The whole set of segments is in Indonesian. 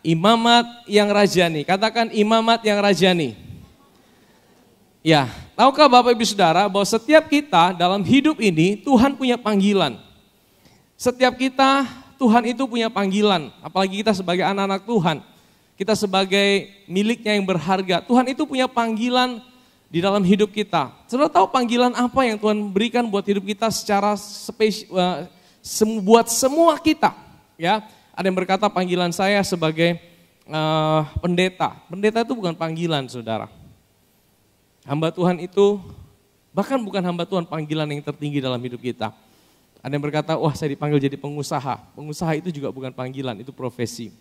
imamat yang rajani. Katakan imamat yang rajani. Ya, tahukah Bapak Ibu Saudara bahwa setiap kita dalam hidup ini Tuhan punya panggilan. Setiap kita Tuhan itu punya panggilan, apalagi kita sebagai anak-anak Tuhan. Kita sebagai miliknya yang berharga. Tuhan itu punya panggilan di dalam hidup kita. Saudara tahu panggilan apa yang Tuhan berikan buat hidup kita secara spesial, buat semua kita. Ya, ada yang berkata panggilan saya sebagai pendeta. Pendeta itu bukan panggilan, saudara. Hamba Tuhan itu bahkan bukan hamba Tuhan panggilan yang tertinggi dalam hidup kita. Ada yang berkata, wah saya dipanggil jadi pengusaha. Pengusaha itu juga bukan panggilan, itu profesi.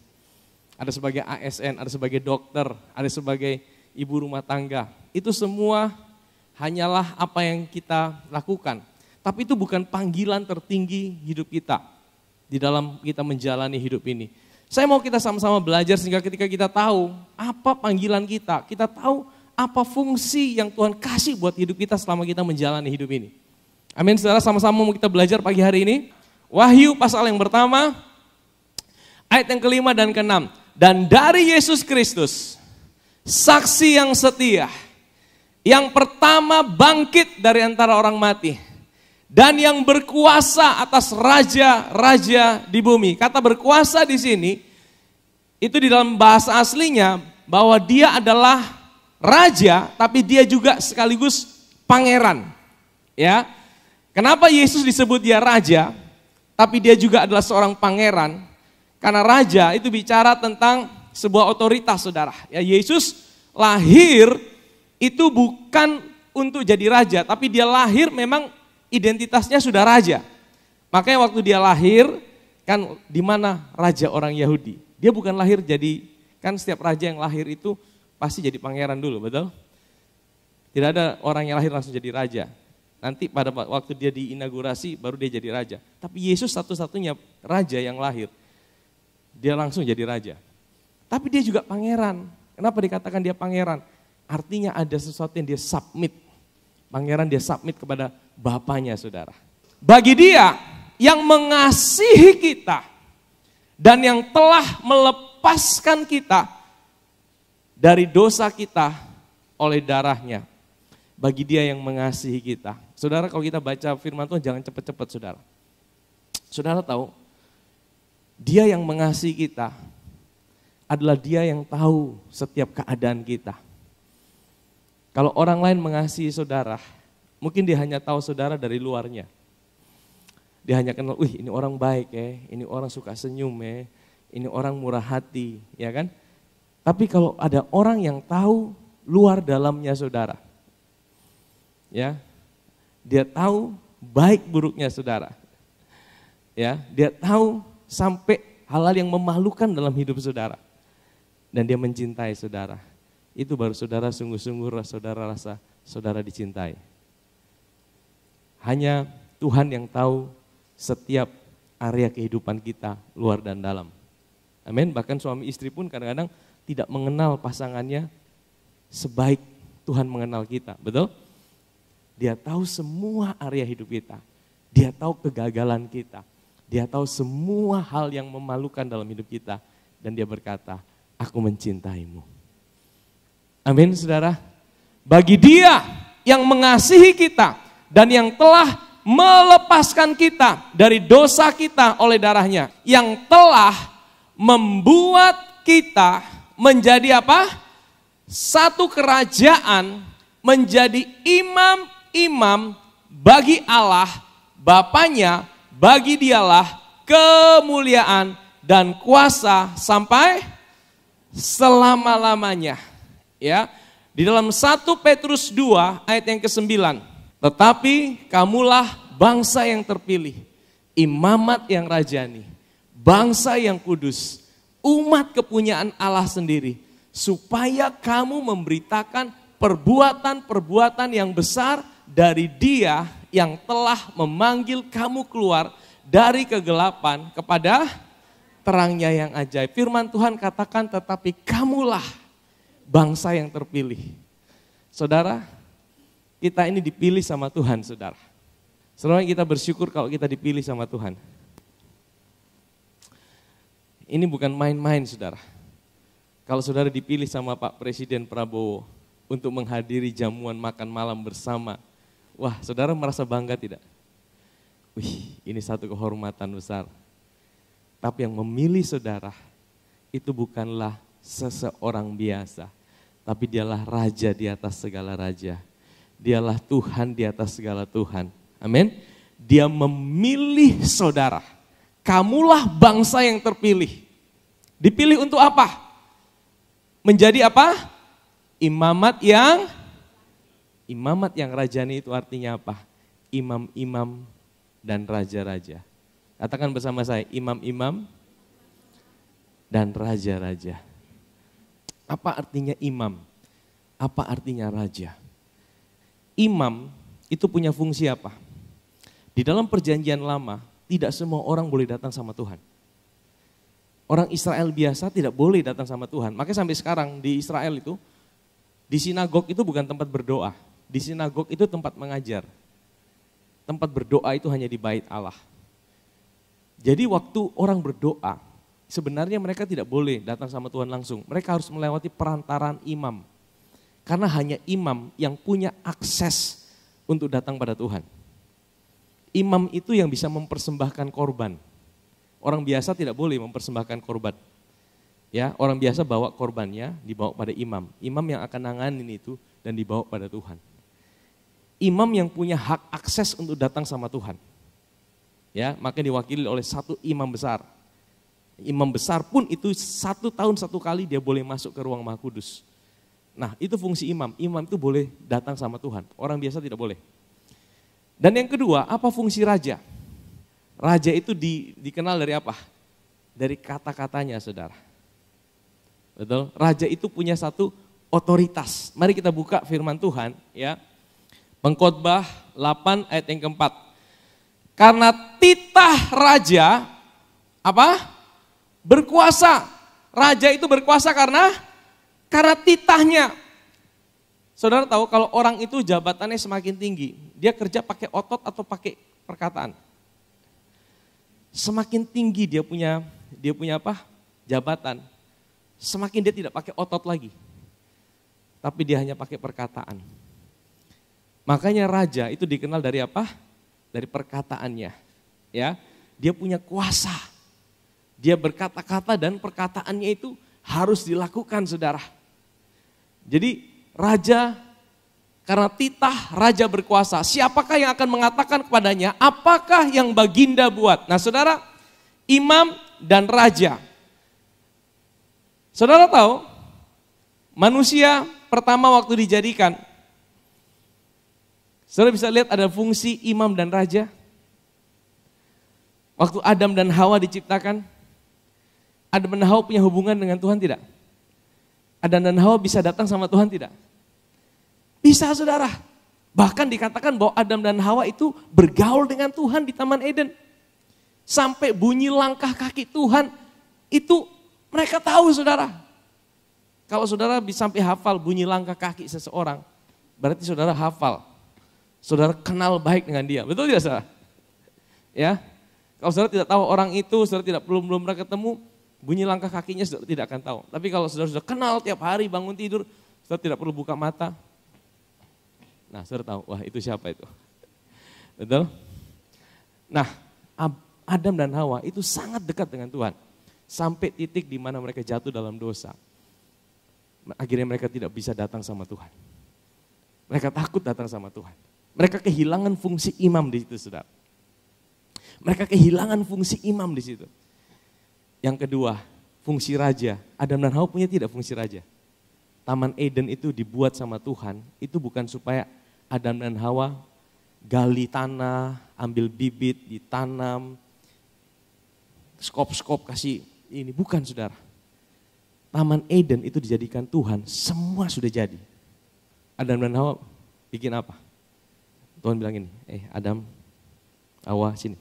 Ada sebagai ASN, ada sebagai dokter, ada sebagai ibu rumah tangga. Itu semua hanyalah apa yang kita lakukan. Tapi itu bukan panggilan tertinggi hidup kita di dalam kita menjalani hidup ini. Saya mau kita sama-sama belajar sehingga ketika kita tahu apa panggilan kita tahu apa fungsi yang Tuhan kasih buat hidup kita selama kita menjalani hidup ini. Amin, saudara, sama-sama mau kita belajar pagi hari ini. Wahyu pasal yang pertama, ayat yang kelima dan keenam. Dan dari Yesus Kristus, saksi yang setia, yang pertama bangkit dari antara orang mati, dan yang berkuasa atas raja-raja di bumi. Kata berkuasa di sini, itu di dalam bahasa aslinya bahwa dia adalah raja, tapi dia juga sekaligus pangeran. Ya, kenapa Yesus disebut dia raja, tapi dia juga adalah seorang pangeran? Karena raja itu bicara tentang sebuah otoritas, saudara. Ya, Yesus lahir itu bukan untuk jadi raja, tapi dia lahir memang identitasnya sudah raja. Makanya waktu dia lahir, kan di mana raja orang Yahudi? Dia bukan lahir jadi, kan setiap raja yang lahir itu pasti jadi pangeran dulu, betul? Tidak ada orang yang lahir langsung jadi raja. Nanti pada waktu dia diinaugurasi baru dia jadi raja. Tapi Yesus satu-satunya raja yang lahir. Dia langsung jadi raja. Tapi dia juga pangeran. Kenapa dikatakan dia pangeran? Artinya ada sesuatu yang dia submit. Pangeran dia submit kepada bapaknya, saudara. Bagi dia yang mengasihi kita dan yang telah melepaskan kita dari dosa kita oleh darahnya. Bagi dia yang mengasihi kita. Saudara, kalau kita baca firman Tuhan jangan cepat-cepat, saudara. Saudara tahu, dia yang mengasihi kita adalah dia yang tahu setiap keadaan kita. Kalau orang lain mengasihi saudara, mungkin dia hanya tahu saudara dari luarnya. Dia hanya kenal, wih ini orang baik ya, ini orang suka senyum ya, ini orang murah hati, ya kan? Tapi kalau ada orang yang tahu luar dalamnya saudara, ya, dia tahu baik buruknya saudara, ya, dia tahu sampai hal-hal yang memalukan dalam hidup saudara. Dan dia mencintai saudara. Itu baru saudara sungguh-sungguh saudara rasa saudara dicintai. Hanya Tuhan yang tahu setiap area kehidupan kita, luar dan dalam. Amin. Bahkan suami istri pun kadang-kadang tidak mengenal pasangannya sebaik Tuhan mengenal kita. Betul? Dia tahu semua area hidup kita. Dia tahu kegagalan kita. Dia tahu semua hal yang memalukan dalam hidup kita. Dan dia berkata, aku mencintaimu. Amin, saudara. Bagi dia yang mengasihi kita dan yang telah melepaskan kita dari dosa kita oleh darahnya. Yang telah membuat kita menjadi apa? Satu kerajaan, menjadi imam-imam bagi Allah, Bapanya. Bagi dialah kemuliaan dan kuasa sampai selama-lamanya. Ya, di dalam 1 Petrus 2 ayat yang ke-9. Tetapi kamulah bangsa yang terpilih, imamat yang rajani, bangsa yang kudus, umat kepunyaan Allah sendiri, supaya kamu memberitakan perbuatan-perbuatan yang besar dari Dia yang telah memanggil kamu keluar dari kegelapan kepada terangnya yang ajaib. Firman Tuhan katakan, tetapi kamulah bangsa yang terpilih. Saudara, kita ini dipilih sama Tuhan, saudara. Selalu kita bersyukur kalau kita dipilih sama Tuhan. Ini bukan main-main, saudara. Kalau saudara dipilih sama Pak Presiden Prabowo untuk menghadiri jamuan makan malam bersama, wah saudara merasa bangga tidak? Wih, ini satu kehormatan besar. Tapi yang memilih saudara itu bukanlah seseorang biasa, tapi dialah raja di atas segala raja. Dialah Tuhan di atas segala Tuhan. Amin. Dia memilih saudara. Kamulah bangsa yang terpilih. Dipilih untuk apa? Menjadi apa? Imamat yang rajani itu artinya apa? Imam-imam dan raja-raja. Katakan bersama saya, imam-imam dan raja-raja. Apa artinya imam? Apa artinya raja? Imam itu punya fungsi apa? Di dalam perjanjian lama, tidak semua orang boleh datang sama Tuhan. Orang Israel biasa tidak boleh datang sama Tuhan. Makanya sampai sekarang di Israel itu, di sinagog itu bukan tempat berdoa. Di sinagog itu tempat mengajar. Tempat berdoa itu hanya di bait Allah. Jadi waktu orang berdoa, sebenarnya mereka tidak boleh datang sama Tuhan langsung. Mereka harus melewati perantaraan imam. Karena hanya imam yang punya akses untuk datang pada Tuhan. Imam itu yang bisa mempersembahkan korban. Orang biasa tidak boleh mempersembahkan korban. Ya, orang biasa bawa korbannya dibawa pada imam. Imam yang akan nanganin itu dan dibawa pada Tuhan. Imam yang punya hak akses untuk datang sama Tuhan. Ya, maka diwakili oleh satu imam besar. Imam besar pun itu 1 tahun 1 kali dia boleh masuk ke ruang Maha Kudus. Nah, itu fungsi imam. Imam itu boleh datang sama Tuhan. Orang biasa tidak boleh. Dan yang kedua, apa fungsi raja? Raja itu dikenal dari apa? Dari kata-katanya, saudara. Betul? Raja itu punya satu otoritas. Mari kita buka firman Tuhan, ya. Pengkhotbah 8 ayat yang keempat. Karena titah raja, apa? Berkuasa. Raja itu berkuasa karena titahnya. Saudara tahu kalau orang itu jabatannya semakin tinggi, dia kerja pakai otot atau pakai perkataan? Semakin tinggi dia punya apa? Jabatan. Semakin dia tidak pakai otot lagi. Tapi dia hanya pakai perkataan. Makanya raja itu dikenal dari apa? Dari perkataannya. Ya, dia punya kuasa. Dia berkata-kata dan perkataannya itu harus dilakukan, saudara. Jadi raja, karena titah raja berkuasa, siapakah yang akan mengatakan kepadanya, apakah yang baginda buat? Nah saudara, imam dan raja. Saudara tahu, manusia pertama waktu dijadikan, saudara bisa lihat ada fungsi imam dan raja. Waktu Adam dan Hawa diciptakan, Adam dan Hawa punya hubungan dengan Tuhan tidak? Adam dan Hawa bisa datang sama Tuhan tidak? Bisa, saudara. Bahkan dikatakan bahwa Adam dan Hawa itu bergaul dengan Tuhan di Taman Eden. Sampai bunyi langkah kaki Tuhan itu mereka tahu, saudara. Kalau saudara bisa sampai hafal bunyi langkah kaki seseorang, berarti saudara hafal. Saudara kenal baik dengan dia. Betul tidak, saudara? Ya. Kalau saudara tidak tahu orang itu, saudara belum pernah ketemu, bunyi langkah kakinya saudara tidak akan tahu. Tapi kalau saudara sudah kenal tiap hari bangun tidur, saudara tidak perlu buka mata. Nah, saudara tahu, wah itu siapa itu. Betul? Nah, Adam dan Hawa itu sangat dekat dengan Tuhan. Sampai titik di mana mereka jatuh dalam dosa. Akhirnya mereka tidak bisa datang sama Tuhan. Mereka takut datang sama Tuhan. Mereka kehilangan fungsi imam di situ, saudara. Mereka kehilangan fungsi imam di situ. Yang kedua, fungsi raja. Adam dan Hawa punya tidak fungsi raja? Taman Eden itu dibuat sama Tuhan, itu bukan supaya Adam dan Hawa gali tanah, ambil bibit, ditanam, skop kasih ini. Bukan, saudara. Taman Eden itu dijadikan Tuhan, semua sudah jadi. Adam dan Hawa bikin apa? Tuhan bilang ini, Adam, Hawa sini.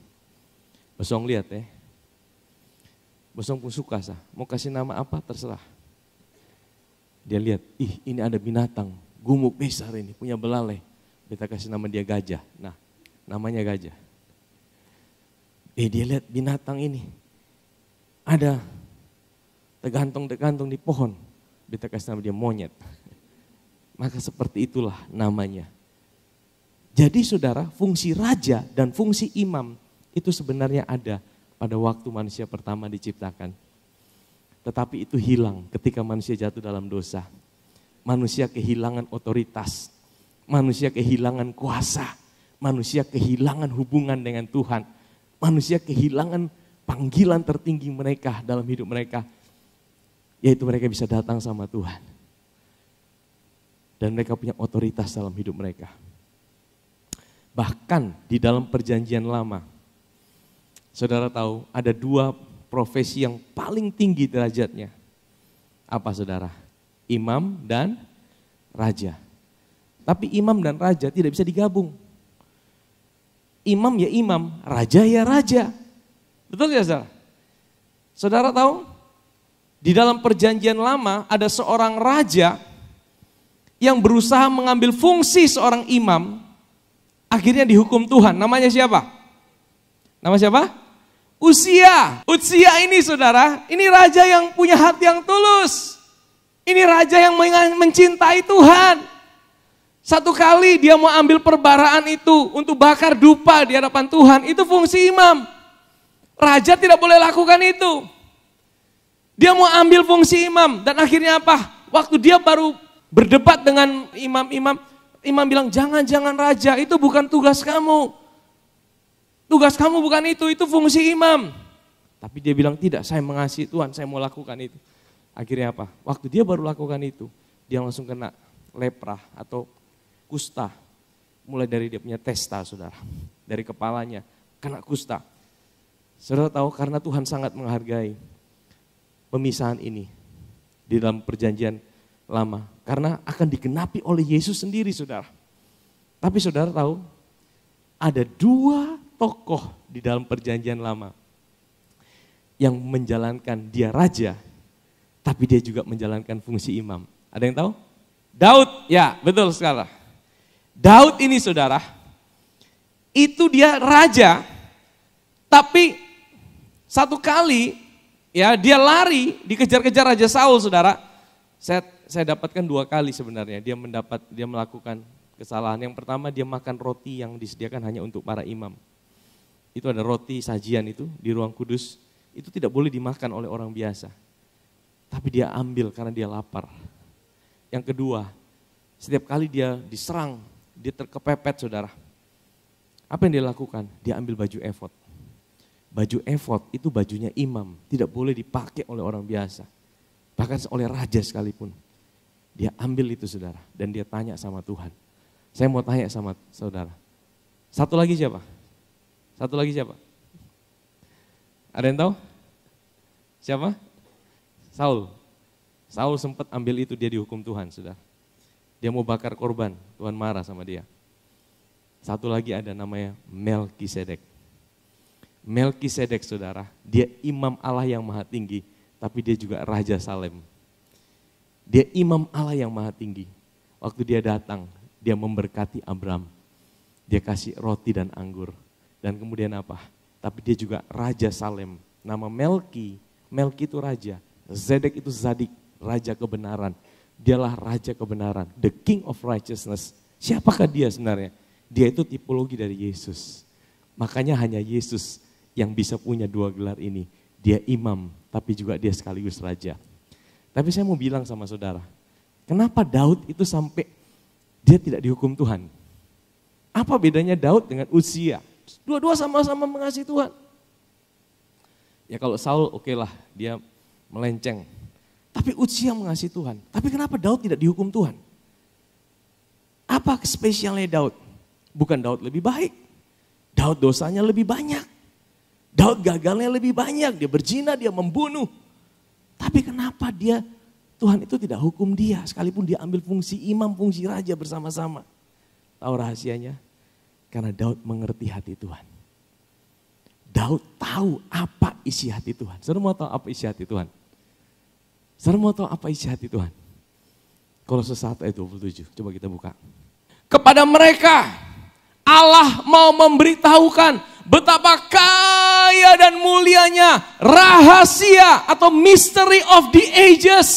Bosong lihat Bosong pun suka sah, mau kasih nama apa terserah. Dia lihat, ini ada binatang, gumuk besar ini, punya belalai. Kita kasih nama dia gajah. Nah, namanya gajah. Dia lihat binatang ini, ada tergantung di pohon. Beta kasih nama dia monyet. Maka seperti itulah namanya. Jadi saudara, fungsi raja dan fungsi imam itu sebenarnya ada pada waktu manusia pertama diciptakan. Tetapi itu hilang ketika manusia jatuh dalam dosa. Manusia kehilangan otoritas, manusia kehilangan kuasa, manusia kehilangan hubungan dengan Tuhan. Manusia kehilangan panggilan tertinggi mereka dalam hidup mereka, yaitu mereka bisa datang sama Tuhan. Dan mereka punya otoritas dalam hidup mereka. Bahkan di dalam perjanjian lama, saudara tahu ada 2 profesi yang paling tinggi derajatnya. Apa saudara? Imam dan raja. Tapi imam dan raja tidak bisa digabung. Imam ya imam, raja ya raja. Betul ya saudara? Saudara tahu? Di dalam perjanjian lama ada seorang raja yang berusaha mengambil fungsi seorang imam, akhirnya dihukum Tuhan. Namanya siapa? Nama siapa? Uzia. Uzia ini saudara, ini raja yang punya hati yang tulus. Ini raja yang mencintai Tuhan. Satu kali dia mau ambil perbaraan itu untuk bakar dupa di hadapan Tuhan, itu fungsi imam. Raja tidak boleh lakukan itu. Dia mau ambil fungsi imam dan akhirnya apa? Waktu dia baru berdebat dengan imam bilang, jangan raja, itu bukan tugas kamu. Tugas kamu bukan itu fungsi imam. Tapi dia bilang, tidak, saya mengasihi Tuhan, saya mau lakukan itu. Akhirnya apa? Waktu dia baru lakukan itu, dia langsung kena lepra atau kusta. Mulai dari dia punya testa, saudara. Dari kepalanya, kena kusta. Saudara tahu, karena Tuhan sangat menghargai pemisahan ini di dalam perjanjian lama. Karena akan digenapi oleh Yesus sendiri, saudara. Tapi saudara tahu, ada 2 tokoh di dalam perjanjian lama yang menjalankan, dia raja, tapi dia juga menjalankan fungsi imam. Ada yang tahu? Daud, ya betul sekali. Daud ini saudara, itu dia raja, tapi satu kali ya dia lari, dikejar-kejar Raja Saul saudara. Saya dapatkan 2 kali sebenarnya, dia melakukan kesalahan. Yang pertama dia makan roti yang disediakan hanya untuk para imam. Itu ada roti sajian itu di ruang kudus, itu tidak boleh dimakan oleh orang biasa. Tapi dia ambil karena dia lapar. Yang kedua, setiap kali dia diserang, dia terkepepet saudara. Apa yang dia lakukan? Dia ambil baju efod. Baju efod itu bajunya imam, tidak boleh dipakai oleh orang biasa. Bahkan oleh raja sekalipun. Dia ambil itu saudara, dan dia tanya sama Tuhan. Saya mau tanya sama saudara. Satu lagi siapa? Ada yang tahu? Siapa? Saul. Saul sempat ambil itu, dia dihukum Tuhan, saudara. Dia mau bakar korban, Tuhan marah sama dia. Satu lagi ada namanya Melkisedek. Melkisedek saudara, dia imam Allah yang maha tinggi, tapi dia juga Raja Salem. Dia imam Allah yang maha tinggi. Waktu dia datang, dia memberkati Abram. Dia kasih roti dan anggur. Dan kemudian apa? Tapi dia juga Raja Salem. Nama Melki itu raja. Zedek itu Zadik, raja kebenaran. Dialah raja kebenaran, the king of righteousness. Siapakah dia sebenarnya? Dia itu tipologi dari Yesus. Makanya hanya Yesus yang bisa punya 2 gelar ini. Dia imam, tapi juga dia sekaligus raja. Tapi saya mau bilang sama saudara, kenapa Daud itu sampai dia tidak dihukum Tuhan? Apa bedanya Daud dengan Uzia? Dua-dua sama-sama mengasihi Tuhan. Ya kalau Saul oke lah, dia melenceng. Tapi Uzia mengasihi Tuhan. Tapi kenapa Daud tidak dihukum Tuhan? Apa spesialnya Daud? Bukan Daud lebih baik. Daud dosanya lebih banyak. Daud gagalnya lebih banyak. Dia berzina, dia membunuh. Tapi kenapa Tuhan itu tidak hukum dia, sekalipun dia ambil fungsi imam, fungsi raja bersama-sama. Tahu rahasianya? Karena Daud mengerti hati Tuhan. Daud tahu apa isi hati Tuhan. Saudara mau tahu apa isi hati Tuhan? Saudara mau tahu apa isi hati Tuhan? Kolose 1 ayat 27, coba kita buka. Kepada mereka Allah mau memberitahukan betapa kaya dan mulianya rahasia atau mystery of the ages.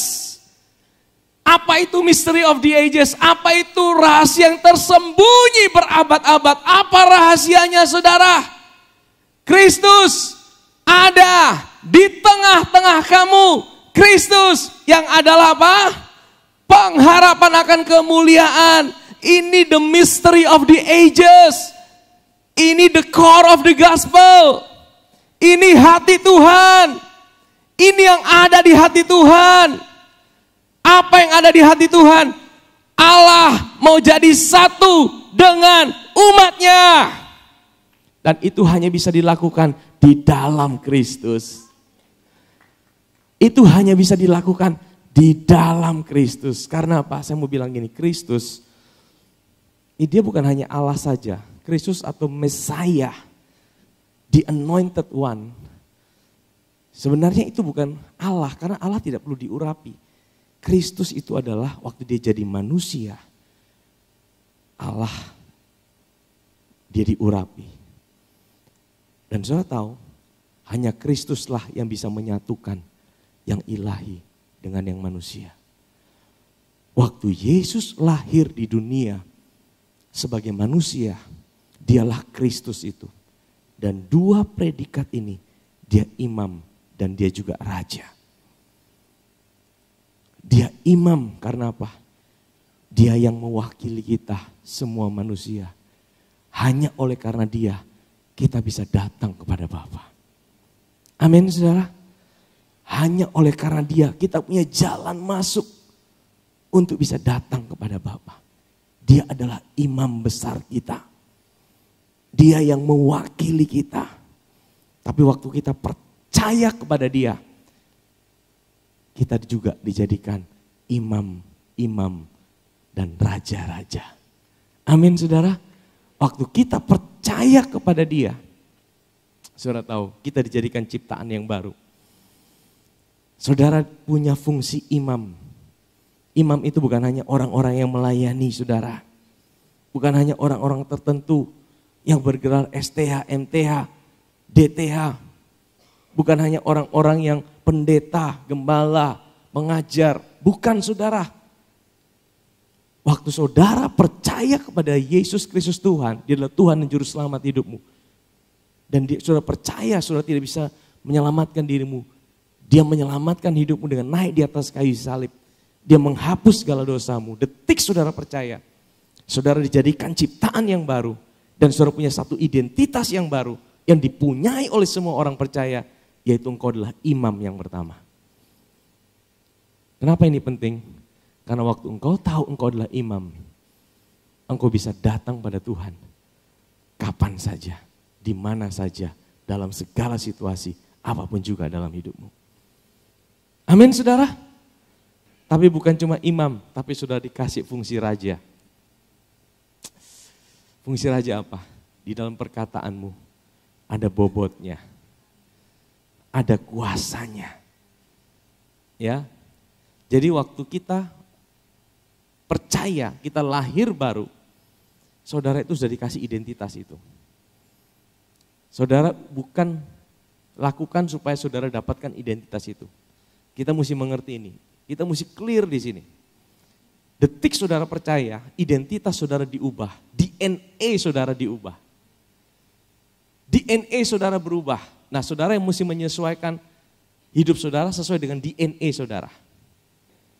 Apa itu mystery of the ages? Apa itu rahasia yang tersembunyi berabad-abad? Apa rahasianya saudara? Kristus ada di tengah-tengah kamu. Kristus yang adalah apa? Pengharapan akan kemuliaan. Ini the mystery of the ages. Ini the core of the gospel. Ini hati Tuhan. Ini yang ada di hati Tuhan. Apa yang ada di hati Tuhan? Allah mau jadi satu dengan umatnya. Dan itu hanya bisa dilakukan di dalam Kristus. Itu hanya bisa dilakukan di dalam Kristus. Karena apa? Saya mau bilang gini, Kristus, dia bukan hanya Allah saja. Kristus atau Messiah, the anointed one. Sebenarnya itu bukan Allah, karena Allah tidak perlu diurapi. Kristus itu adalah waktu dia jadi manusia, Allah, dia diurapi. Dan saudara tahu, hanya Kristuslah yang bisa menyatukan yang ilahi dengan yang manusia. Waktu Yesus lahir di dunia sebagai manusia, dialah Kristus itu. Dan dua predikat ini, dia imam dan dia juga raja. Dia imam karena apa? Dia yang mewakili kita semua manusia. Hanya oleh karena dia kita bisa datang kepada Bapa. Amin saudara. Hanya oleh karena dia kita punya jalan masuk untuk bisa datang kepada Bapa. Dia adalah imam besar kita. Dia yang mewakili kita. Tapi waktu kita percaya kepada dia, kita juga dijadikan imam-imam dan raja-raja. Amin saudara. Waktu kita percaya kepada dia, saudara tahu kita dijadikan ciptaan yang baru. Saudara punya fungsi imam. Imam itu bukan hanya orang-orang yang melayani saudara. Bukan hanya orang-orang tertentu yang bergelar STH, MTH, DTH. Bukan hanya orang-orang yang pendeta, gembala, mengajar. Bukan saudara. Waktu saudara percaya kepada Yesus Kristus Tuhan, dia adalah Tuhan dan Juru Selamat hidupmu. Dan saudara percaya saudara tidak bisa menyelamatkan dirimu. Dia menyelamatkan hidupmu dengan naik di atas kayu salib. Dia menghapus segala dosamu. Detik saudara percaya, saudara dijadikan ciptaan yang baru. Dan saudara punya satu identitas yang baru yang dipunyai oleh semua orang percaya. Yaitu engkau adalah imam yang pertama. Kenapa ini penting? Karena waktu engkau tahu engkau adalah imam, engkau bisa datang pada Tuhan kapan saja, di mana saja, dalam segala situasi, apapun juga dalam hidupmu. Amin saudara. Tapi bukan cuma imam, tapi sudah dikasih fungsi raja. Fungsi raja apa? Di dalam perkataanmu ada bobotnya. Ada kuasanya. Ya. Jadi waktu kita percaya, kita lahir baru, saudara itu sudah dikasih identitas itu. Saudara bukan lakukan supaya saudara dapatkan identitas itu. Kita mesti mengerti ini. Kita mesti clear di sini. Detik saudara percaya, identitas saudara diubah. DNA saudara diubah. DNA saudara berubah. Nah saudara yang mesti menyesuaikan hidup saudara sesuai dengan DNA saudara.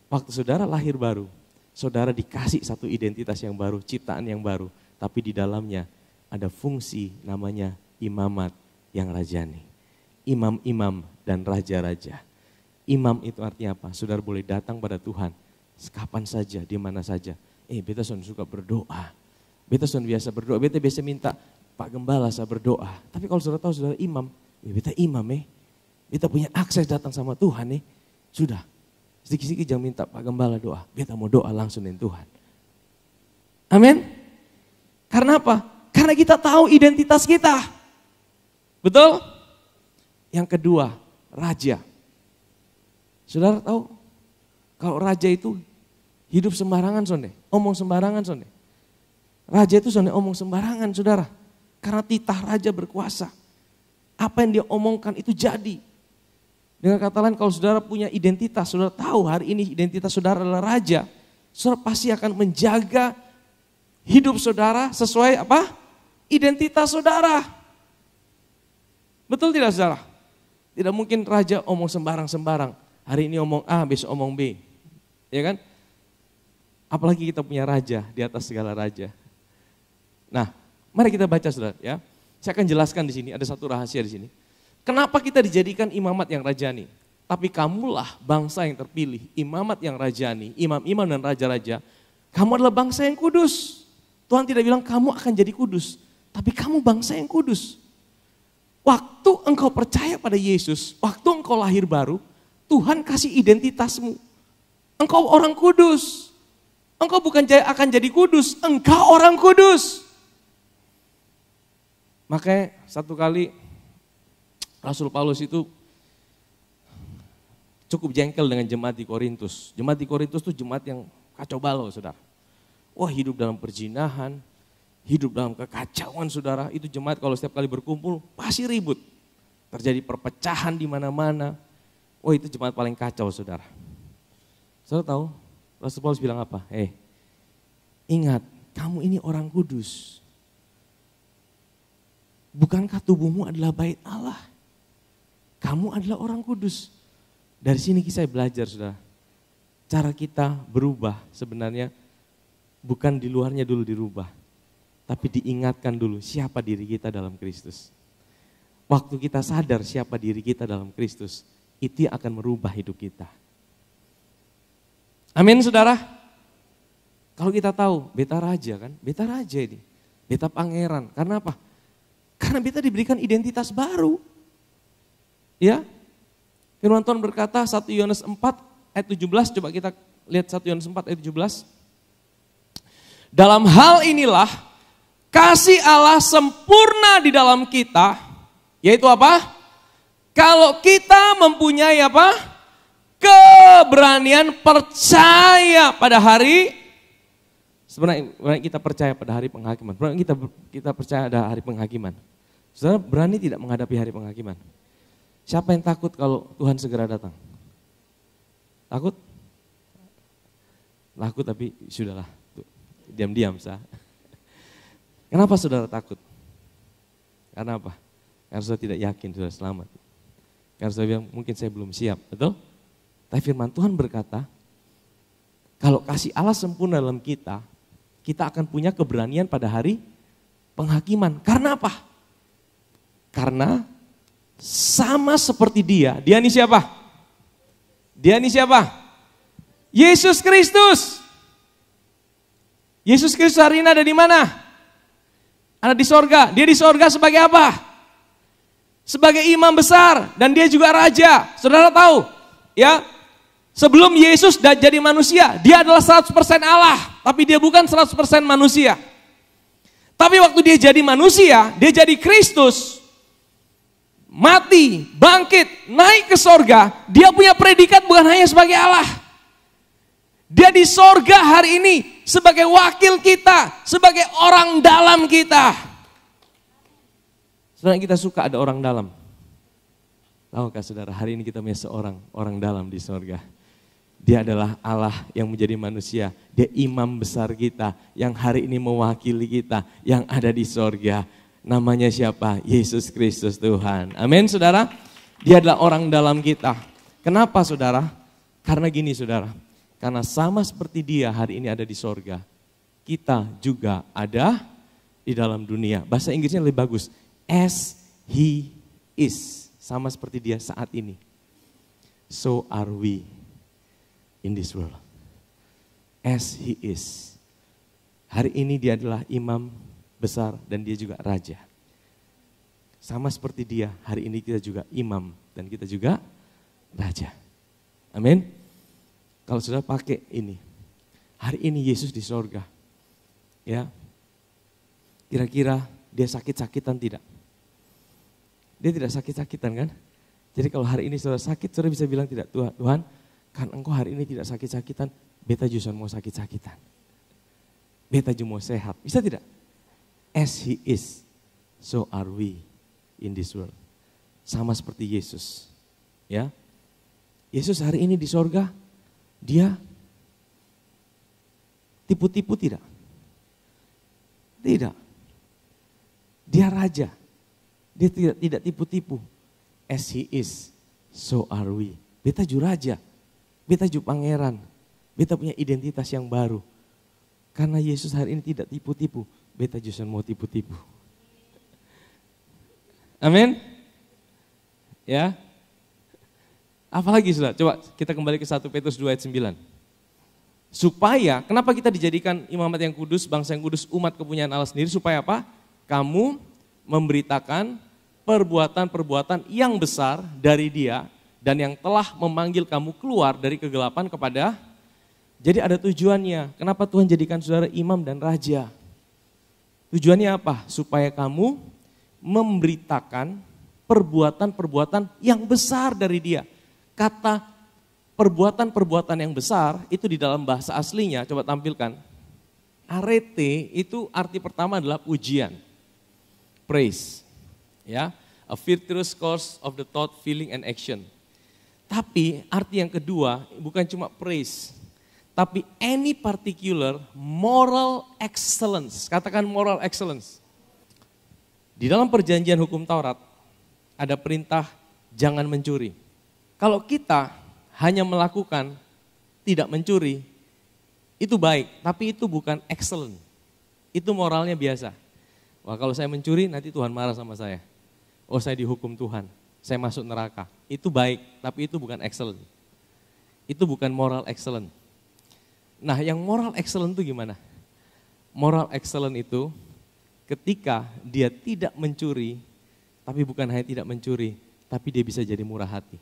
Waktu saudara lahir baru, saudara dikasih satu identitas yang baru, ciptaan yang baru. Tapi di dalamnya ada fungsi namanya imamat yang rajani. Imam-imam dan raja-raja. Imam itu artinya apa? Saudara boleh datang pada Tuhan kapan saja, di mana saja. Beta suka berdoa. Beta biasa berdoa, beta biasa minta Pak Gembala saya berdoa. Tapi kalau saudara tahu saudara imam, beta imam beta punya akses datang sama Tuhan sudah. Sedikit-sedikit jangan minta Pak Gembala doa. Beta mau doa langsung dengan Tuhan. Amin. Karena apa? Karena kita tahu identitas kita. Betul? Yang kedua, raja. Saudara tahu? Kalau raja itu hidup sembarangan sonde. Omong sembarangan sonde. Raja itu sonde omong sembarangan saudara. Karena titah raja berkuasa. Apa yang dia omongkan itu jadi. Dengan kata lain kalau saudara punya identitas, saudara tahu hari ini identitas saudara adalah raja. saudara pasti akan menjaga hidup saudara sesuai apa? Identitas saudara. Betul tidak saudara? Tidak mungkin raja omong sembarang-sembarang. Hari ini omong A, besok omong B. Ya kan? Apalagi kita punya raja di atas segala raja. Nah, mari kita baca saudara ya. Saya akan jelaskan di sini, ada satu rahasia di sini. Kenapa kita dijadikan imamat yang rajani? Tapi kamulah bangsa yang terpilih, imamat yang rajani, imam-imam dan raja-raja. Kamu adalah bangsa yang kudus. Tuhan tidak bilang kamu akan jadi kudus, tapi kamu bangsa yang kudus. Waktu engkau percaya pada Yesus, waktu engkau lahir baru, Tuhan kasih identitasmu. Engkau orang kudus. Engkau bukan akan jadi kudus, engkau orang kudus. Makanya satu kali Rasul Paulus itu cukup jengkel dengan jemaat di Korintus. Jemaat di Korintus itu jemaat yang kacau balau saudara. Wah hidup dalam perzinahan, hidup dalam kekacauan saudara. Itu jemaat kalau setiap kali berkumpul pasti ribut. Terjadi perpecahan di mana-mana. Wah itu jemaat paling kacau saudara. Saudara tahu Rasul Paulus bilang apa? Ingat kamu ini orang kudus. Bukankah tubuhmu adalah bait Allah? Kamu adalah orang kudus. Dari sini saya belajar saudara. Cara kita berubah sebenarnya bukan di luarnya dulu dirubah. Tapi diingatkan dulu siapa diri kita dalam Kristus. Waktu kita sadar siapa diri kita dalam Kristus, itu yang akan merubah hidup kita. Amin saudara. Kalau kita tahu beta raja kan, beta raja ini. Beta pangeran, karena apa? Karena beta diberikan identitas baru. Ya, firman Tuhan berkata 1 Yohanes 4 ayat 17, coba kita lihat 1 Yohanes 4 ayat 17. Dalam hal inilah kasih Allah sempurna di dalam kita, yaitu apa? Kalau kita mempunyai apa? Keberanian percaya pada hari, sebenarnya kita percaya pada hari penghakiman, kita percaya ada hari penghakiman. Saudara berani tidak menghadapi hari penghakiman? Siapa yang takut kalau Tuhan segera datang? Takut? Takut tapi sudahlah, diam-diam sah. Kenapa saudara takut? Karena apa? Karena saudara tidak yakin saudara selamat. Karena saudara bilang mungkin saya belum siap, betul? Tapi firman Tuhan berkata, kalau kasih Allah sempurna dalam kita, kita akan punya keberanian pada hari penghakiman. Karena apa? Karena sama seperti dia ini siapa? Dia ini siapa? Yesus Kristus. Yesus Kristus hari ini ada di mana? Ada di sorga. Dia di sorga sebagai apa? Sebagai imam besar dan dia juga raja. Saudara tahu? Ya, sebelum Yesus jadi manusia, dia adalah 100% Allah, tapi dia bukan 100% manusia. Tapi waktu dia jadi manusia, dia jadi Kristus, mati, bangkit, naik ke sorga, dia punya predikat bukan hanya sebagai Allah. Dia di sorga hari ini sebagai wakil kita, sebagai orang dalam kita. Saudara kita suka ada orang dalam. Tahukah saudara, hari ini kita punya seorang orang dalam di sorga. Dia adalah Allah yang menjadi manusia. Dia imam besar kita yang hari ini mewakili kita yang ada di sorga. Namanya siapa? Yesus Kristus Tuhan. Amin saudara. Dia adalah orang dalam kita. Kenapa saudara? Karena gini saudara. Karena sama seperti dia hari ini ada di sorga. Kita juga ada di dalam dunia. Bahasa Inggrisnya lebih bagus. As he is. Sama seperti dia saat ini. So are we in this world. As he is. Hari ini dia adalah imam besar dan dia juga raja. Sama seperti dia, hari ini kita juga imam dan kita juga raja. Amin. Kalau sudah pakai ini, hari ini Yesus di sorga. Ya, kira-kira dia sakit-sakitan tidak? Dia tidak sakit-sakitan kan? Jadi kalau hari ini saudara sakit, saudara bisa bilang tidak, Tuhan, kan engkau hari ini tidak sakit-sakitan, beta justru mau sakit-sakitan. Beta juga mau sehat, bisa tidak? As he is, so are we in this world. Sama seperti Yesus. Ya, Yesus hari ini di sorga, dia tipu-tipu tidak? Tidak. Dia raja. Dia tidak tipu-tipu. As he is, so are we. Beta ju raja. Beta ju pangeran. Beta punya identitas yang baru. Karena Yesus hari ini tidak tipu-tipu. Beta justru mau tipu-tipu. Amin. Ya. Apalagi sudah? Coba kita kembali ke 1 Petrus 2 ayat 9. Supaya, kenapa kita dijadikan imamat yang kudus, bangsa yang kudus, umat kepunyaan Allah sendiri, supaya apa? Kamu memberitakan perbuatan-perbuatan yang besar dari Dia dan yang telah memanggil kamu keluar dari kegelapan kepada, jadi ada tujuannya. Kenapa Tuhan jadikan saudara imam dan raja? Tujuannya apa? Supaya kamu memberitakan perbuatan-perbuatan yang besar dari Dia. Kata perbuatan-perbuatan yang besar itu di dalam bahasa aslinya, coba tampilkan. Arete itu arti pertama adalah pujian, praise, ya, a virtuous course of the thought, feeling, and action. Tapi arti yang kedua bukan cuma praise, tapi any particular moral excellence. Katakan moral excellence. Di dalam perjanjian hukum Taurat ada perintah jangan mencuri. Kalau kita hanya melakukan tidak mencuri, itu baik, tapi itu bukan excellent. Itu moralnya biasa. Wah, kalau saya mencuri nanti Tuhan marah sama saya. Oh, saya dihukum Tuhan, saya masuk neraka. Itu baik, tapi itu bukan excellent. Itu bukan moral excellent. Nah, yang moral excellent itu gimana? Moral excellent itu ketika dia tidak mencuri, tapi bukan hanya tidak mencuri, tapi dia bisa jadi murah hati.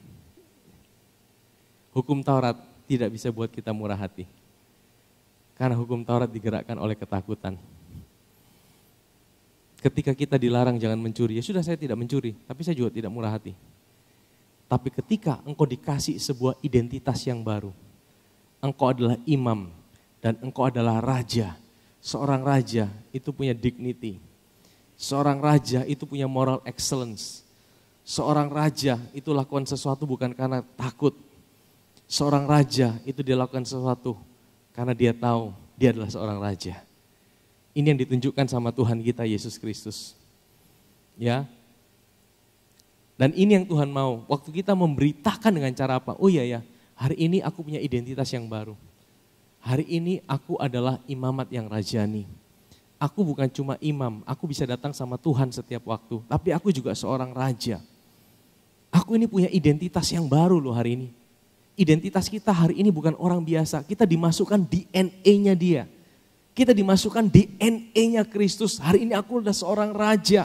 Hukum Taurat tidak bisa buat kita murah hati. Karena hukum Taurat digerakkan oleh ketakutan. Ketika kita dilarang jangan mencuri, ya sudah saya tidak mencuri, tapi saya juga tidak murah hati. Tapi ketika engkau dikasih sebuah identitas yang baru, engkau adalah imam dan engkau adalah raja. Seorang raja itu punya dignity. Seorang raja itu punya moral excellence. Seorang raja itu lakukan sesuatu bukan karena takut. Seorang raja itu dia lakukan sesuatu karena dia tahu dia adalah seorang raja. Ini yang ditunjukkan sama Tuhan kita Yesus Kristus. Ya. Dan ini yang Tuhan mau. Waktu kita memberitakan dengan cara apa? Oh iya ya, hari ini aku punya identitas yang baru. Hari ini aku adalah imamat yang rajani. Aku bukan cuma imam, aku bisa datang sama Tuhan setiap waktu. Tapi aku juga seorang raja. Aku ini punya identitas yang baru loh hari ini. Identitas kita hari ini bukan orang biasa, kita dimasukkan DNA-nya Dia. Kita dimasukkan DNA-nya Kristus. Hari ini aku adalah seorang raja.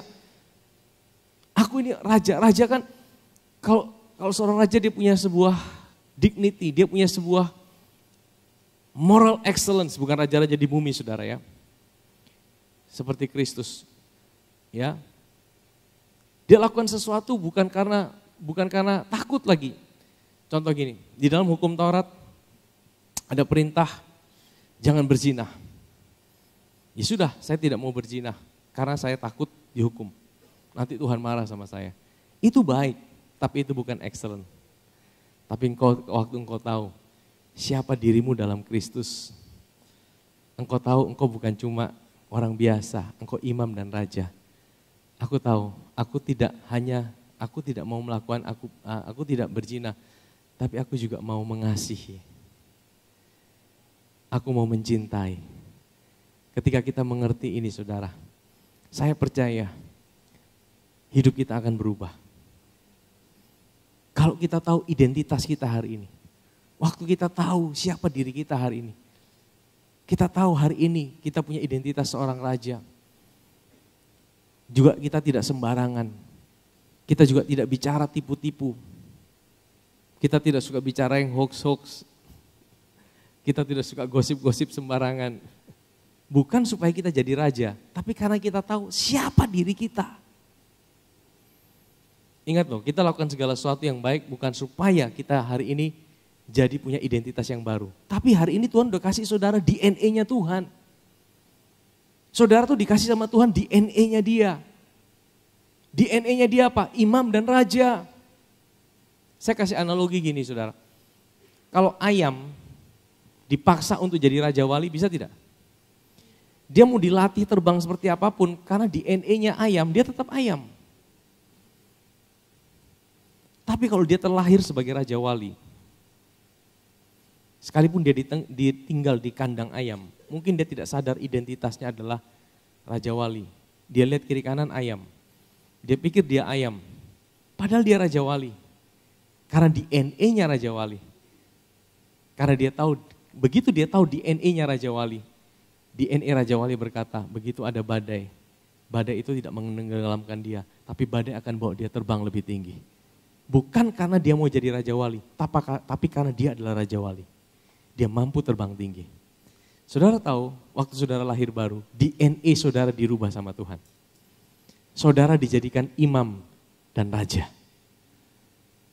Aku ini raja. Raja kan kalau seorang raja dia punya sebuah dignity, dia punya sebuah moral excellence, bukan raja-raja di bumi saudara ya. Seperti Kristus. Ya. Dia lakukan sesuatu bukan karena takut lagi. Contoh gini, di dalam hukum Taurat ada perintah jangan berzina. Ya sudah, saya tidak mau berzina karena saya takut dihukum. Nanti Tuhan marah sama saya. Itu baik, tapi itu bukan excellent. Tapi waktu engkau tahu siapa dirimu dalam Kristus, engkau tahu engkau bukan cuma orang biasa, engkau imam dan raja. Aku tahu, aku tidak mau melakukan, aku tidak berzina. Tapi aku juga mau mengasihi. Aku mau mencintai. Ketika kita mengerti ini saudara, saya percaya hidup kita akan berubah. Kalau kita tahu identitas kita hari ini, waktu kita tahu siapa diri kita hari ini, kita tahu hari ini kita punya identitas seorang raja. Juga kita tidak sembarangan, kita juga tidak bicara tipu-tipu. Kita tidak suka bicara yang hoax-hoax. Kita tidak suka gosip-gosip sembarangan. Bukan supaya kita jadi raja, tapi karena kita tahu siapa diri kita. Ingat loh, kita lakukan segala sesuatu yang baik bukan supaya kita hari ini jadi punya identitas yang baru. Tapi hari ini Tuhan udah kasih saudara DNA-nya Tuhan. Saudara tuh dikasih sama Tuhan DNA-nya Dia. DNA-nya Dia apa? Imam dan raja. Saya kasih analogi gini saudara, kalau ayam dipaksa untuk jadi raja wali bisa tidak? Dia mau dilatih terbang seperti apapun, karena DNA-nya ayam, dia tetap ayam. Tapi kalau dia terlahir sebagai Raja Wali, sekalipun dia tinggal di kandang ayam, mungkin dia tidak sadar identitasnya adalah Raja Wali. Dia lihat kiri kanan ayam, dia pikir dia ayam, padahal dia Raja Wali. Karena DNA-nya Raja Wali. Karena dia tahu, begitu dia tahu DNA-nya Raja Wali, DNA Raja Wali berkata, begitu ada badai, badai itu tidak menenggelamkan dia, tapi badai akan bawa dia terbang lebih tinggi. Bukan karena dia mau jadi Raja Wali, tapi karena dia adalah Raja Wali. Dia mampu terbang tinggi. Saudara tahu, waktu saudara lahir baru, DNA saudara dirubah sama Tuhan. Saudara dijadikan imam dan raja.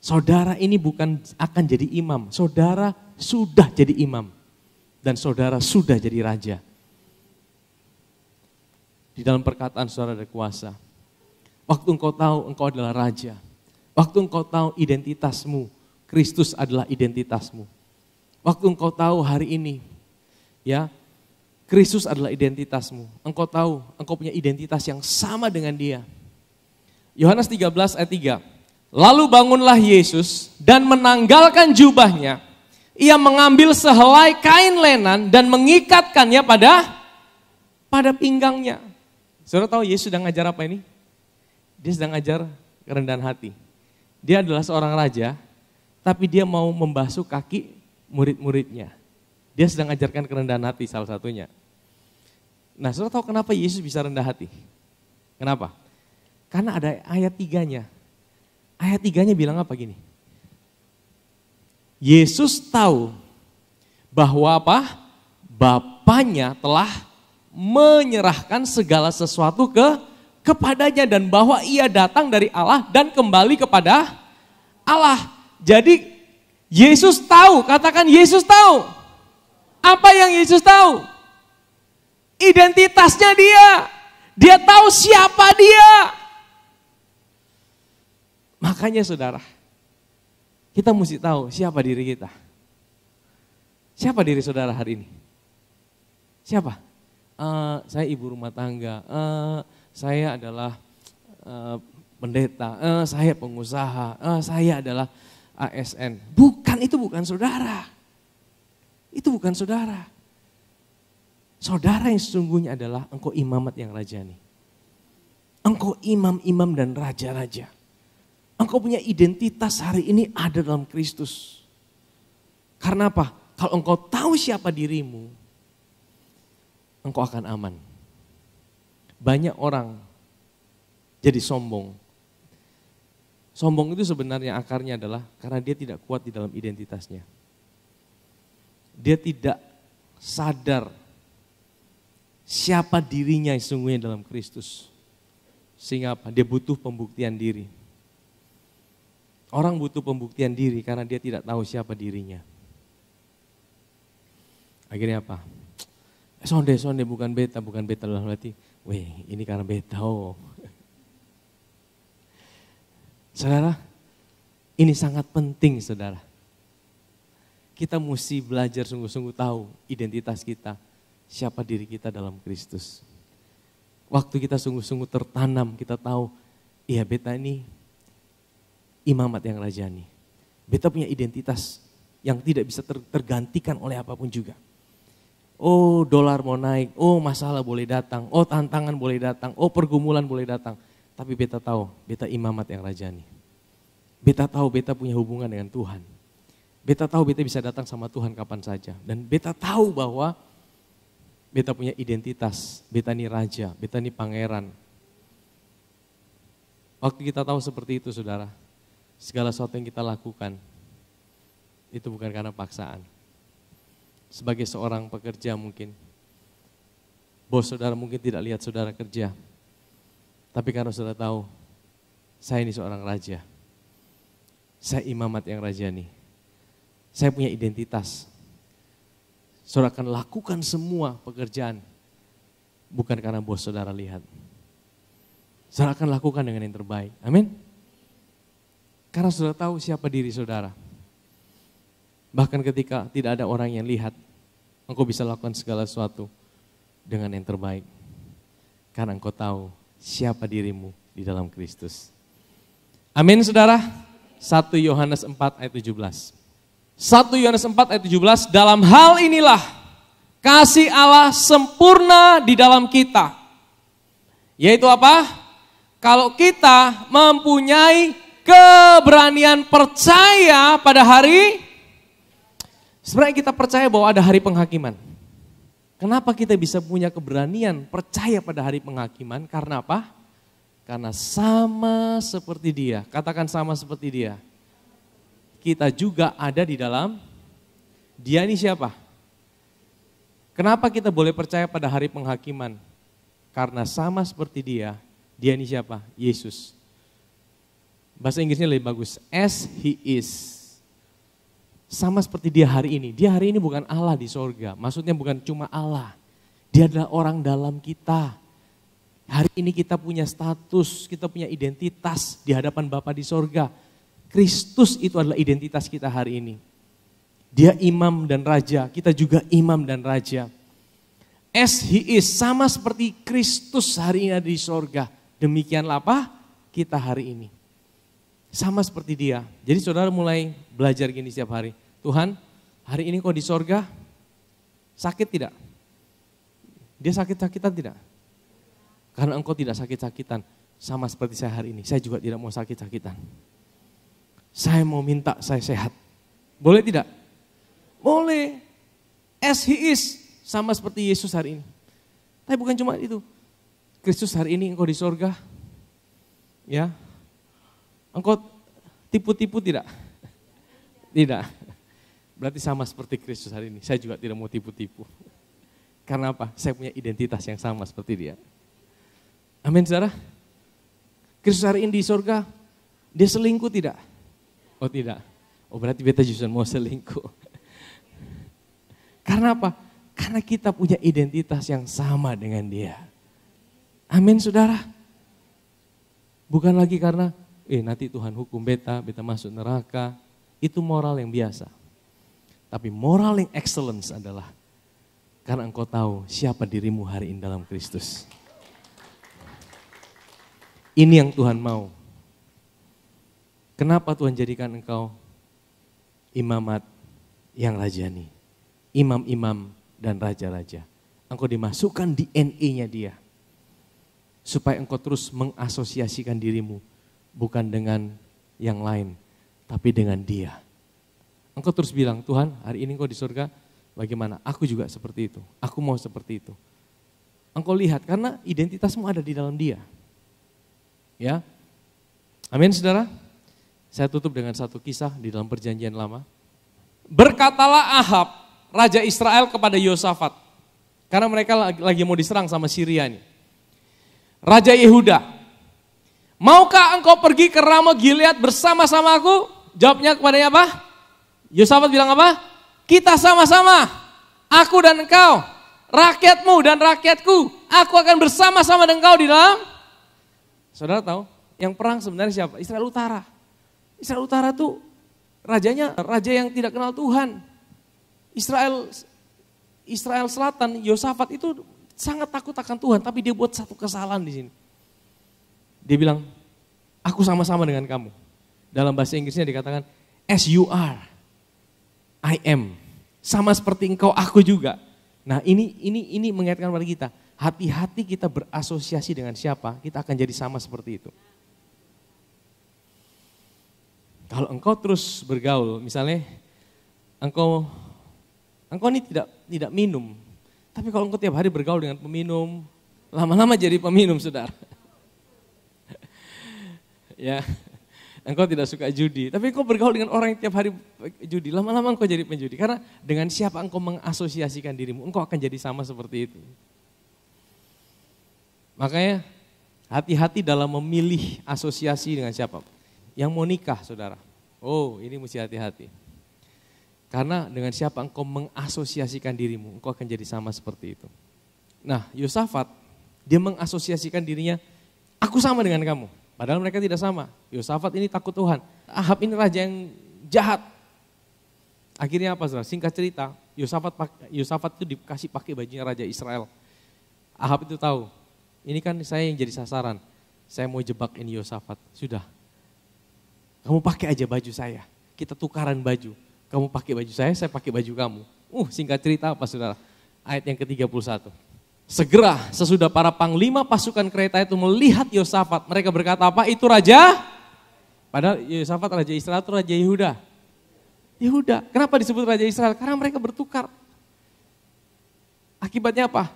Saudara ini bukan akan jadi imam, saudara sudah jadi imam. Dan saudara sudah jadi raja. Di dalam perkataan saudara ada kuasa. Waktu engkau tahu engkau adalah raja. Waktu engkau tahu identitasmu, Kristus adalah identitasmu. Waktu engkau tahu hari ini, ya, Kristus adalah identitasmu. Engkau tahu, engkau punya identitas yang sama dengan Dia. Yohanes 13 ayat 3. Lalu bangunlah Yesus dan menanggalkan jubahnya. Ia mengambil sehelai kain lenan dan mengikatkannya pada pinggangnya. Saudara tahu Yesus sedang ngajar apa ini? Dia sedang ngajar kerendahan hati. Dia adalah seorang raja, tapi dia mau membasuh kaki murid-muridnya. Dia sedang ajarkan kerendahan hati salah satunya. Nah, saudara tahu kenapa Yesus bisa rendah hati? Kenapa? Karena ada ayat 3-nya. Ayat 3-nya bilang apa gini? Yesus tahu bahwa apa? Bapanya telah menyerahkan segala sesuatu kepadanya dan bahwa ia datang dari Allah dan kembali kepada Allah. Jadi Yesus tahu, katakan Yesus tahu. Apa yang Yesus tahu? Identitasnya dia. Dia tahu siapa dia. Makanya saudara, kita mesti tahu siapa diri kita. Siapa diri saudara hari ini? Siapa? Saya ibu rumah tangga, saya adalah pendeta, saya pengusaha, saya adalah ASN. Itu bukan saudara. Itu bukan saudara. Saudara yang sesungguhnya adalah engkau imamat yang rajani. Engkau imam-imam dan raja-raja. Engkau punya identitas hari ini ada dalam Kristus. Karena apa? Kalau engkau tahu siapa dirimu, engkau akan aman. Banyak orang jadi sombong. Sombong itu sebenarnya akarnya adalah karena dia tidak kuat di dalam identitasnya. Dia tidak sadar siapa dirinya yang sesungguhnya dalam Kristus. Sehingga apa? Dia butuh pembuktian diri. Orang butuh pembuktian diri karena dia tidak tahu siapa dirinya. Akhirnya apa? Sonde bukan beta dalam hati. Weh, ini karena beta. Oh. Saudara, ini sangat penting saudara. Kita mesti belajar sungguh-sungguh tahu identitas kita, siapa diri kita dalam Kristus. Waktu kita sungguh-sungguh tertanam, kita tahu, iya beta ini imamat yang rajani. Beta punya identitas yang tidak bisa tergantikan oleh apapun juga. Oh dolar mau naik, oh masalah boleh datang, oh tantangan boleh datang, oh pergumulan boleh datang. Tapi beta tahu, beta imamat yang rajani. Beta tahu beta punya hubungan dengan Tuhan. Beta tahu beta bisa datang sama Tuhan kapan saja. Dan beta tahu bahwa beta punya identitas, beta ini raja, beta ini pangeran. Waktu kita tahu seperti itu saudara, segala sesuatu yang kita lakukan, itu bukan karena paksaan. Sebagai seorang pekerja mungkin, bos saudara mungkin tidak lihat saudara kerja. Tapi karena saudara tahu, saya ini seorang raja. Saya imamat yang rajani. Saya punya identitas. Saudara akan lakukan semua pekerjaan, bukan karena bos saudara lihat. Saudara akan lakukan dengan yang terbaik. Amin. Karena saudara tahu siapa diri saudara. Bahkan ketika tidak ada orang yang lihat, engkau bisa lakukan segala sesuatu. dengan yang terbaik. Karena engkau tahu siapa dirimu di dalam Kristus. Amin saudara. 1 Yohanes 4 ayat 17. 1 Yohanes 4 ayat 17, dalam hal inilah kasih Allah sempurna di dalam kita. Yaitu apa? Kalau kita mempunyai keberanian percaya pada hari, sebenarnya kita percaya bahwa ada hari penghakiman. Kenapa kita bisa punya keberanian percaya pada hari penghakiman? Karena apa? Karena sama seperti dia, katakan sama seperti dia. Kita juga ada di dalam dia. Ini siapa? Kenapa kita boleh percaya pada hari penghakiman? Karena sama seperti dia ini siapa? Yesus. Bahasa Inggrisnya lebih bagus, as he is. Sama seperti dia hari ini. Dia hari ini bukan Allah di sorga, maksudnya bukan cuma Allah. Dia adalah orang dalam kita. Hari ini kita punya status, kita punya identitas di hadapan Bapa di sorga. Kristus itu adalah identitas kita hari ini. Dia imam dan raja, kita juga imam dan raja. As he is, sama seperti Kristus hari ini ada di sorga. Demikianlah apa? Kita hari ini. Sama seperti dia. Jadi saudara mulai belajar gini setiap hari. Tuhan, hari ini kau di sorga, sakit tidak? Dia sakit-sakitan tidak? Karena engkau tidak sakit-sakitan. Sama seperti saya hari ini, saya juga tidak mau sakit-sakitan. Saya mau minta saya sehat. Boleh tidak? Boleh. As he is, sama seperti Yesus hari ini. Tapi bukan cuma itu. Kristus hari ini engkau di sorga. Ya. Engkau tipu-tipu tidak? Tidak. Berarti sama seperti Kristus hari ini. Saya juga tidak mau tipu-tipu. Karena apa? Saya punya identitas yang sama seperti dia. Amin saudara. Kristus hari ini di sorga, dia selingkuh tidak? Oh tidak. Oh berarti beta justru mau selingkuh. Karena apa? Karena kita punya identitas yang sama dengan dia. Amin saudara. Bukan lagi karena nanti Tuhan hukum beta masuk neraka. Itu moral yang biasa. Tapi moral yang excellence adalah karena engkau tahu siapa dirimu hari ini dalam Kristus. Ini yang Tuhan mau. Kenapa Tuhan jadikan engkau imamat yang rajani? Imam-imam dan raja-raja. Engkau dimasukkan DNA-nya dia. Supaya engkau terus mengasosiasikan dirimu. Bukan dengan yang lain, tapi dengan dia. Engkau terus bilang, Tuhan hari ini engkau di surga, bagaimana? Aku juga seperti itu. Aku mau seperti itu. Engkau lihat, karena identitasmu ada di dalam dia. Ya, amin saudara. Saya tutup dengan satu kisah di dalam perjanjian lama. Berkatalah Ahab, Raja Israel kepada Yosafat. Karena mereka lagi mau diserang sama Syria nih. Raja Yehuda, maukah engkau pergi ke Ramot Gilead bersama-sama aku? Jawabnya kepadanya apa? Yosafat bilang apa? Kita sama-sama, aku dan engkau, rakyatmu dan rakyatku, aku akan bersama-sama dengan engkau di dalam. Saudara tahu, yang perang sebenarnya siapa? Israel Utara. Israel Utara tuh rajanya raja yang tidak kenal Tuhan. Israel Selatan, Yosafat itu sangat takut akan Tuhan, tapi dia buat satu kesalahan di sini. Dia bilang, aku sama-sama dengan kamu. Dalam bahasa Inggrisnya dikatakan, as you are, I am. Sama seperti engkau, aku juga. Nah ini mengingatkan pada kita, hati-hati kita berasosiasi dengan siapa, kita akan jadi sama seperti itu. Kalau engkau terus bergaul, misalnya engkau ini tidak minum, tapi kalau engkau tiap hari bergaul dengan peminum, lama-lama jadi peminum, saudara. Ya, engkau tidak suka judi, tapi engkau bergaul dengan orang yang tiap hari judi, lama-lama engkau jadi penjudi. Karena dengan siapa engkau mengasosiasikan dirimu, engkau akan jadi sama seperti itu. Makanya hati-hati dalam memilih asosiasi dengan siapa. Yang mau nikah, saudara, oh ini mesti hati-hati. Karena dengan siapa engkau mengasosiasikan dirimu, engkau akan jadi sama seperti itu. Nah, Yosafat, dia mengasosiasikan dirinya, aku sama dengan kamu. Padahal mereka tidak sama. Yosafat ini takut Tuhan. Ahab ini raja yang jahat. Akhirnya apa, saudara? Singkat cerita, Yosafat itu dikasih pakai bajunya Raja Israel. Ahab itu tahu, ini kan saya yang jadi sasaran. Saya mau jebak ini Yosafat. Sudah, kamu pakai aja baju saya. Kita tukaran baju. Kamu pakai baju saya pakai baju kamu. Singkat cerita apa saudara? Ayat yang ke-31. Segera sesudah para panglima pasukan kereta itu melihat Yosafat. Mereka berkata apa? Itu raja. Padahal Yosafat raja Israel itu raja Yehuda. Yehuda. Kenapa disebut raja Israel? Karena mereka bertukar. Akibatnya apa?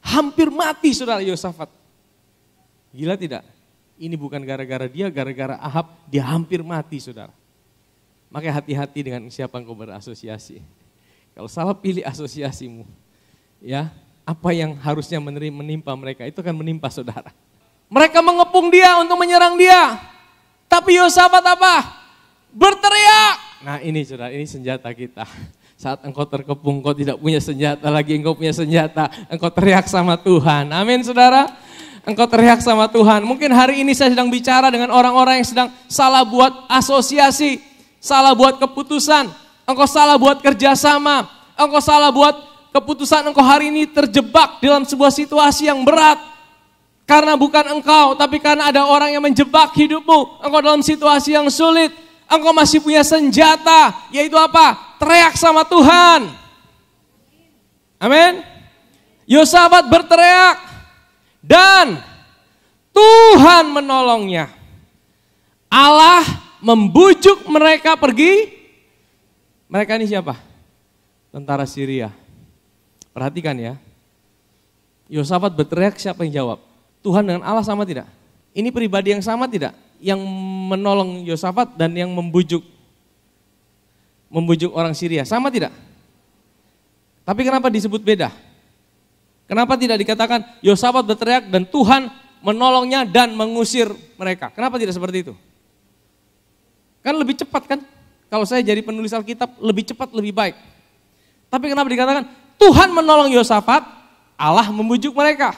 Hampir mati saudara Yosafat. Gila tidak? Ini bukan gara-gara dia, gara-gara Ahab dia hampir mati saudara. Makanya hati-hati dengan siapa engkau berasosiasi. Kalau salah pilih asosiasimu, ya apa yang harusnya menimpa mereka itu akan menimpa saudara. Mereka mengepung dia untuk menyerang dia. Tapi Yosafat apa? Berteriak. Nah ini saudara, ini senjata kita. Saat engkau terkepung, engkau tidak punya senjata lagi, engkau punya senjata. Engkau teriak sama Tuhan. Amin saudara. Engkau teriak sama Tuhan. Mungkin hari ini saya sedang bicara dengan orang-orang yang sedang salah buat asosiasi. Salah buat keputusan. Engkau salah buat kerjasama. Engkau salah buat keputusan, engkau hari ini terjebak dalam sebuah situasi yang berat. Karena bukan engkau, tapi karena ada orang yang menjebak hidupmu. Engkau dalam situasi yang sulit. Engkau masih punya senjata, yaitu apa? Teriak sama Tuhan. Amin. Yosafat berteriak dan Tuhan menolongnya. Allah membujuk mereka pergi. Mereka ini siapa? Tentara Syria. Perhatikan ya, Yosafat berteriak, siapa yang jawab? Tuhan dengan Allah sama tidak? Ini pribadi yang sama tidak? Yang menolong Yosafat dan yang membujuk orang Syria, sama tidak? Tapi kenapa disebut beda? Kenapa tidak dikatakan Yosafat berteriak dan Tuhan menolongnya dan mengusir mereka? Kenapa tidak seperti itu? Kan lebih cepat kan? Kalau saya jadi penulis Alkitab, lebih cepat, lebih baik. Tapi kenapa dikatakan Tuhan menolong Yosafat, Allah membujuk mereka?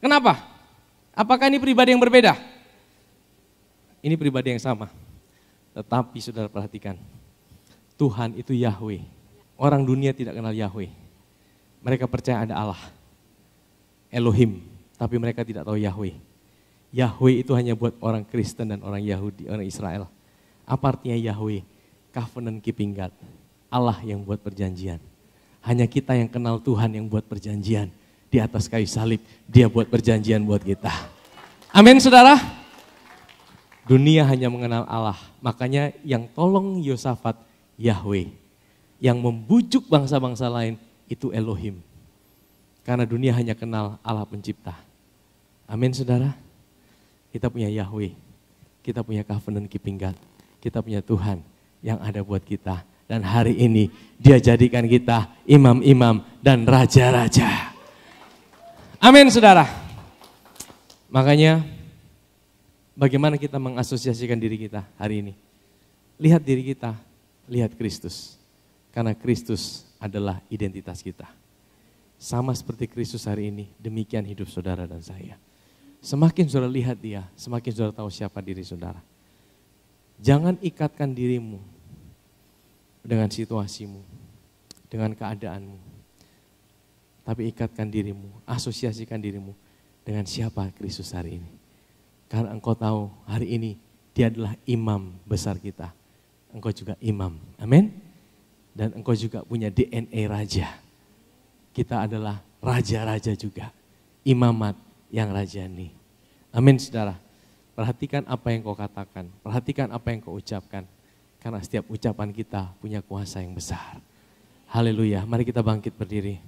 Kenapa? Apakah ini pribadi yang berbeda? Ini pribadi yang sama. Tetapi saudara perhatikan, Tuhan itu Yahweh. Orang dunia tidak kenal Yahweh. Mereka percaya ada Allah, Elohim, tapi mereka tidak tahu Yahweh. Yahweh itu hanya buat orang Kristen dan orang Yahudi, orang Israel. Apa artinya Yahweh? Covenant keeping God. Allah yang buat perjanjian. Hanya kita yang kenal Tuhan yang buat perjanjian. Di atas kayu salib, dia buat perjanjian buat kita. Amin saudara. Dunia hanya mengenal Allah. Makanya yang tolong Yosafat, Yahweh. Yang membujuk bangsa-bangsa lain, itu Elohim. Karena dunia hanya kenal Allah pencipta. Amin saudara. Kita punya Yahweh. Kita punya covenant keeping God. Kita punya Tuhan yang ada buat kita. Dan hari ini dia jadikan kita imam-imam dan raja-raja. Amin saudara. Makanya bagaimana kita mengasosiasikan diri kita hari ini. Lihat diri kita, lihat Kristus. Karena Kristus adalah identitas kita. Sama seperti Kristus hari ini, demikian hidup saudara dan saya. Semakin saudara lihat dia, semakin saudara tahu siapa diri saudara. Jangan ikatkan dirimu dengan situasimu, dengan keadaanmu. Tapi ikatkan dirimu, asosiasikan dirimu dengan siapa Kristus hari ini. Karena engkau tahu hari ini dia adalah imam besar kita. Engkau juga imam, amin. Dan engkau juga punya DNA raja. Kita adalah raja-raja juga, imamat yang rajani. Amin saudara. Perhatikan apa yang kau katakan, perhatikan apa yang kau ucapkan. Karena setiap ucapan kita punya kuasa yang besar. Haleluya, mari kita bangkit berdiri.